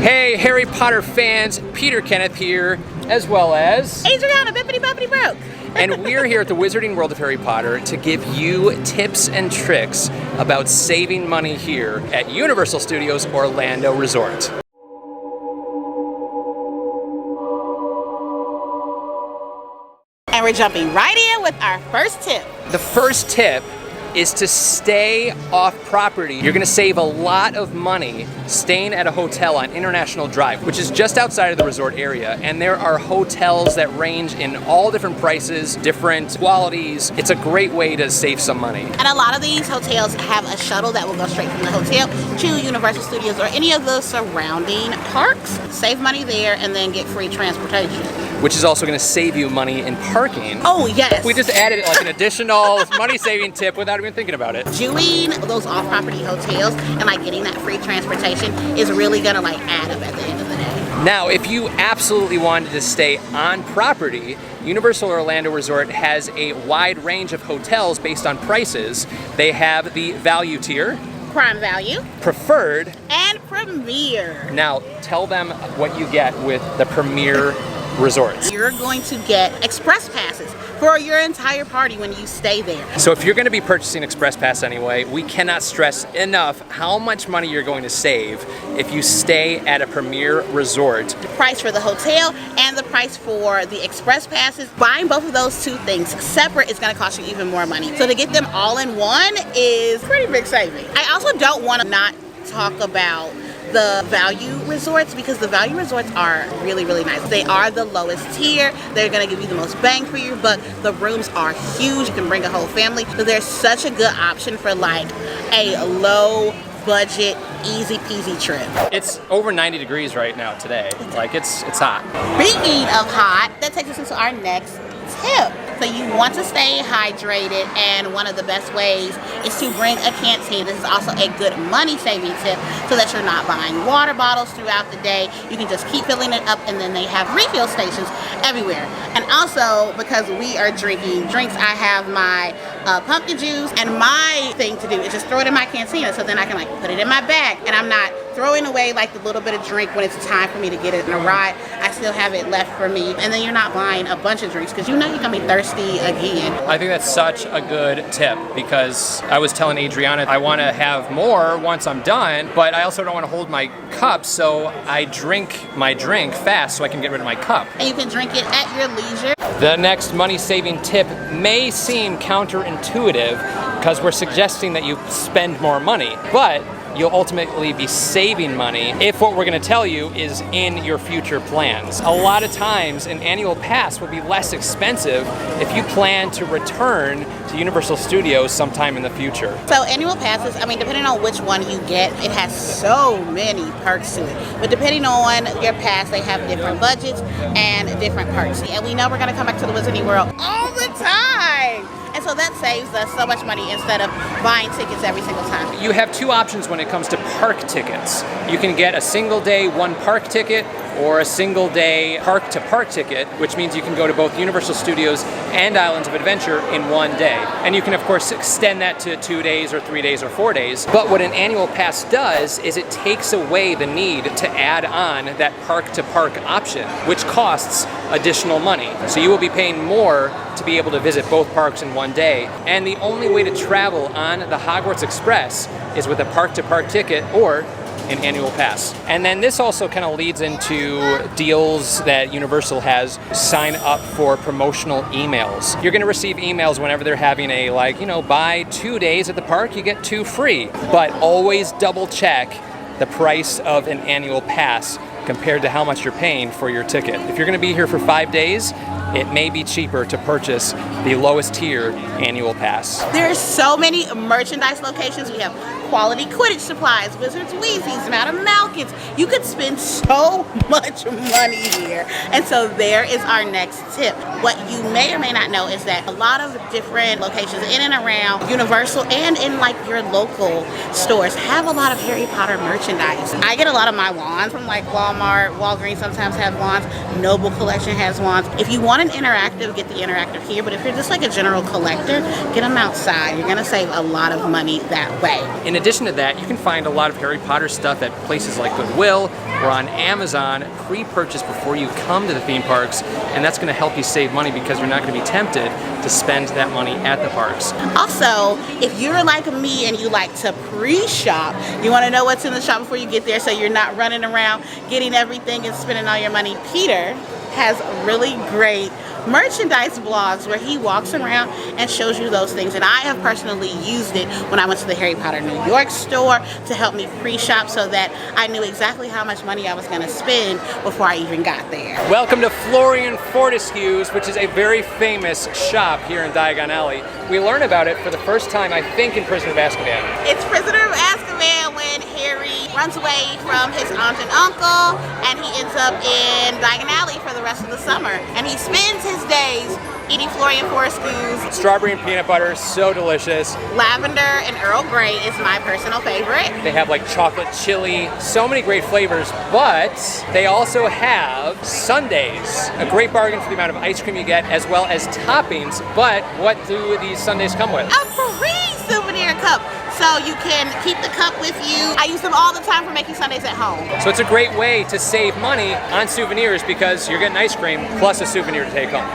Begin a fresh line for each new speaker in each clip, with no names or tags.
Hey, Harry Potter fans, Peter Kenneth here, as well as
Adriana, bippity boppity broke.
And we're here at the Wizarding World of Harry Potter to give you tips and tricks about saving money here at Universal Studios Orlando Resort.
And we're jumping right in with our first tip.
The first tip is to stay off property. You're gonna save a lot of money staying at a hotel on International Drive, which is just outside of the resort area. And there are hotels that range in all different prices, different qualities. It's a great way to save some money.
And a lot of these hotels have a shuttle that will go straight from the hotel to Universal Studios or any of the surrounding parks. Save money there and then get free transportation.
Which is also gonna save you money in parking.
Oh, yes.
We just added like an additional money-saving tip without even thinking about it.
Doing those off-property hotels and like getting that free transportation is really gonna like add up at the end of the day.
Now, if you absolutely wanted to stay on property, Universal Orlando Resort has a wide range of hotels based on prices. They have the value tier,
Prime value,
preferred,
and premier.
Now, tell them what you get with the premier resorts.
You're going to get express passes for your entire party when you stay there.
So if you're going to be purchasing express pass anyway, we cannot stress enough how much money you're going to save if you stay at a premier resort.
The price for the hotel and the price for the express passes, buying both of those two things separate is going to cost you even more money. So to get them all in one is pretty big saving. I also don't want to not talk about the value resorts because the value resorts are really, really nice. They are the lowest tier. They're gonna give you the most bang for your buck. The rooms are huge. You can bring a whole family. So they're such a good option for like a low budget, easy peasy trip.
It's over 90 degrees right now today. Like it's hot.
Speaking of hot, that takes us into our next tip. So you want to stay hydrated, and one of the best ways is to bring a canteen. This is also a good money saving tip so that you're not buying water bottles throughout the day. You can just keep filling it up, and then they have refill stations everywhere. And also, because we are drinking drinks, I have my pumpkin juice, and my thing to do is just throw it in my canteen so then I can like put it in my bag, and I'm not throwing away like the little bit of drink when it's time for me to get it in a ride. I still have it left for me, and then you're not buying a bunch of drinks because you know you're gonna be thirsty again.
I think that's such a good tip because I was telling Adriana I want to have more once I'm done, but I also don't want to hold my cup, so I drink my drink fast so I can get rid of my cup.
And you can drink it at your leisure.
The next money-saving tip may seem counterintuitive because we're suggesting that you spend more money, but you'll ultimately be saving money if what we're going to tell you is in your future plans. A lot of times an annual pass will be less expensive if you plan to return to Universal Studios sometime in the future.
So annual passes, I mean, depending on which one you get, it has so many perks to it. But depending on your pass, they have different budgets and different perks. And we know we're going to come back to the Wizarding World all the time. And so that saves us so much money instead of buying tickets every single time.
You have two options when it comes to park tickets. You can get a single day one park ticket or a single day park to park ticket, which means you can go to both Universal Studios and Islands of Adventure in one day. And you can of course extend that to 2 days or 3 days or 4 days. But what an annual pass does is it takes away the need to add on that park to park option, which costs additional money. So you will be paying more to be able to visit both parks in one day. And the only way to travel on the Hogwarts Express is with a park to park ticket or an annual pass. And then this also kind of leads into deals that Universal has. Sign up for promotional emails. You're gonna receive emails whenever they're having a like, you know, buy 2 days at the park, you get 2 free. But always double check the price of an annual pass compared to how much you're paying for your ticket. If you're gonna be here for 5 days, it may be cheaper to purchase the lowest tier annual pass.
There's so many merchandise locations. We have quality Quidditch supplies, Wizards Wheezies, Madame Malkins. You could spend so much money here. And so there is our next tip. What you may or may not know is that a lot of different locations in and around Universal and in like your local stores have a lot of Harry Potter merchandise. I get a lot of my wands from like Walmart, Walgreens sometimes have wands, Noble Collection has wands. If you want an interactive, get the interactive here, but if you're just like a general collector, get them outside. You're gonna save a lot of money that way.
In addition to that, you can find a lot of Harry Potter stuff at places like Goodwill or on Amazon, pre-purchased before you come to the theme parks, and that's gonna help you save money because you're not gonna be tempted to spend that money at the parks.
Also, if you're like me and you like to pre-shop, you wanna know what's in the shop before you get there so you're not running around getting everything and spending all your money. Peter has really great merchandise blogs where he walks around and shows you those things, and I have personally used it when I went to the Harry Potter New York store to help me pre-shop so that I knew exactly how much money I was going to spend before I even got there.
Welcome to Florean Fortescue's, which is a very famous shop here in Diagon Alley. We learn about it for the first time, I think, in Prisoner of Azkaban.
It's Prisoner of Azkaban when Harry runs away from his aunt and uncle, and he ends up in Diagon Alley for the rest of the summer, and he spends his days eating Florean Fortescue's.
Strawberry and peanut butter, so delicious.
Lavender and Earl Grey is my personal favorite.
They have like chocolate chili, so many great flavors, but they also have sundaes. A great bargain for the amount of ice cream you get, as well as toppings. But what do these sundaes come with?
A free souvenir cup. So you can keep the cup with you. I use them all the time for making sundaes at home.
So it's a great way to save money on souvenirs because you're getting ice cream plus a souvenir to take home.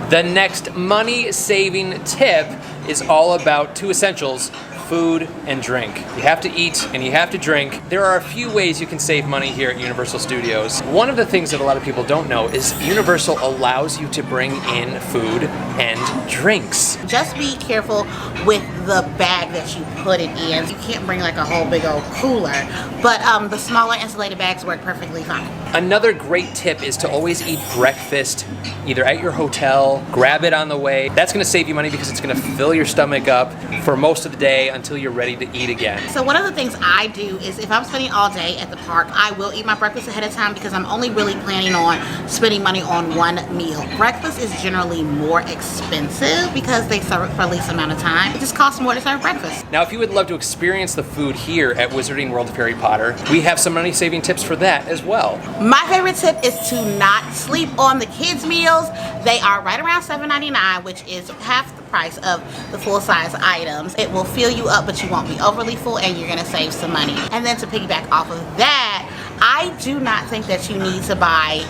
The next money-saving tip is all about two essentials: food and drink. You have to eat and you have to drink. There are a few ways you can save money here at Universal Studios. One of the things that a lot of people don't know is Universal allows you to bring in food and drinks.
Just be careful with the bag that you put it in. You can't bring like a whole big old cooler, but the smaller insulated bags work perfectly fine.
Another great tip is to always eat breakfast either at your hotel, grab it on the way. That's gonna save you money because it's gonna fill your stomach up for most of the day until you're ready to eat again.
So one of the things I do is if I'm spending all day at the park, I will eat my breakfast ahead of time because I'm only really planning on spending money on one meal. Breakfast is generally more expensive because they serve it for a least amount of time. It just costs more to serve breakfast.
Now, if you would love to experience the food here at Wizarding World of Harry Potter, we have some money-saving tips for that as well.
My favorite tip is to not sleep on the kids' meals. They are right around $7.99, which is half the price of the full-size items. It will fill you up, but you won't be overly full, and you're gonna save some money. And then to piggyback off of that, I do not think that you need to buy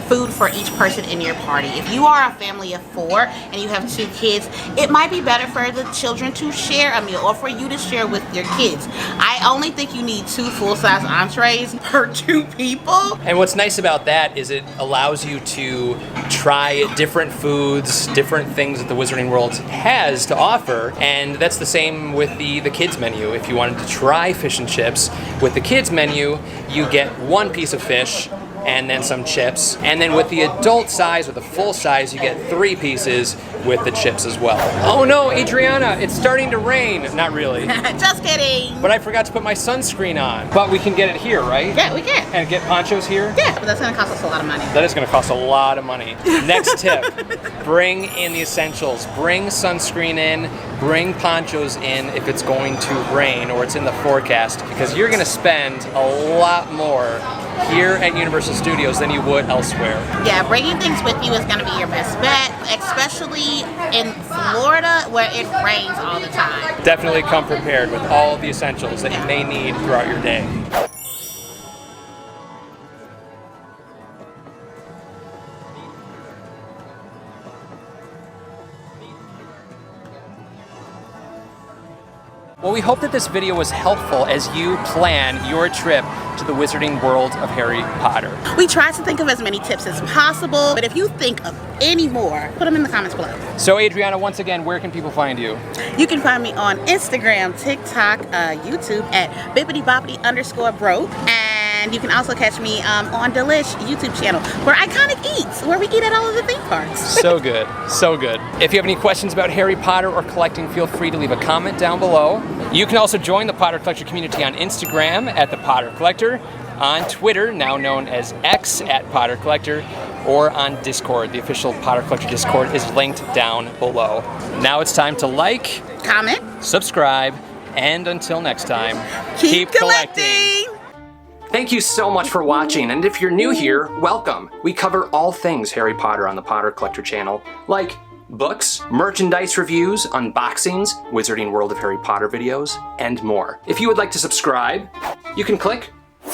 food for each person in your party. If you are a family of 4 and you have 2 kids, it might be better for the children to share a meal or for you to share with your kids. I only think you need 2 full-size entrees per 2 people.
And what's nice about that is it allows you to try different foods, different things that the Wizarding World has to offer, and that's the same with the kids menu. If you wanted to try fish and chips, with the kids menu, you get 1 piece of fish and then some chips. And then with the adult size, with the full size, you get 3 pieces with the chips as well. Oh no, Adriana, it's starting to rain. Not really.
Just kidding.
But I forgot to put my sunscreen on. But we can get it here, right?
Yeah, we can.
And get ponchos here?
Yeah, but that's gonna cost us a lot of money.
That is gonna cost a lot of money. Next tip, bring in the essentials. Bring sunscreen in, bring ponchos in if it's going to rain or it's in the forecast, because you're gonna spend a lot more here at Universal Studios than you would elsewhere.
Yeah, bringing things with you is going to be your best bet, especially in Florida where it rains all the time.
Definitely come prepared with all of the essentials that you may need throughout your day. Well, we hope that this video was helpful as you plan your trip to the Wizarding World of Harry Potter.
We tried to think of as many tips as possible, but if you think of any more, put them in the comments below.
So Adriana, once again, where can people find you?
You can find me on Instagram, TikTok, YouTube at bippity-boppity_broke. And you can also catch me on Delish YouTube channel, where Iconic Eats, where we eat at all of the theme parks.
So good, so good. If you have any questions about Harry Potter or collecting, feel free to leave a comment down below. You can also join the Potter Collector community on Instagram at The Potter Collector, on Twitter, now known as X at Potter Collector, or on Discord. The official Potter Collector Discord is linked down below. Now it's time to like,
comment,
subscribe, and until next time,
keep collecting!
Thank you so much for watching, and if you're new here, welcome. We cover all things Harry Potter on the Potter Collector channel, like books, merchandise reviews, unboxings, Wizarding World of Harry Potter videos, and more. If you would like to subscribe, you can click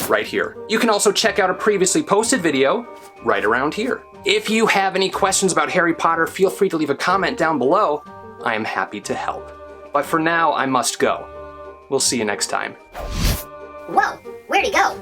right here. You can also check out a previously posted video right around here. If you have any questions about Harry Potter, feel free to leave a comment down below. I am happy to help. But for now, I must go. We'll see you next time.
Whoa, where'd he go?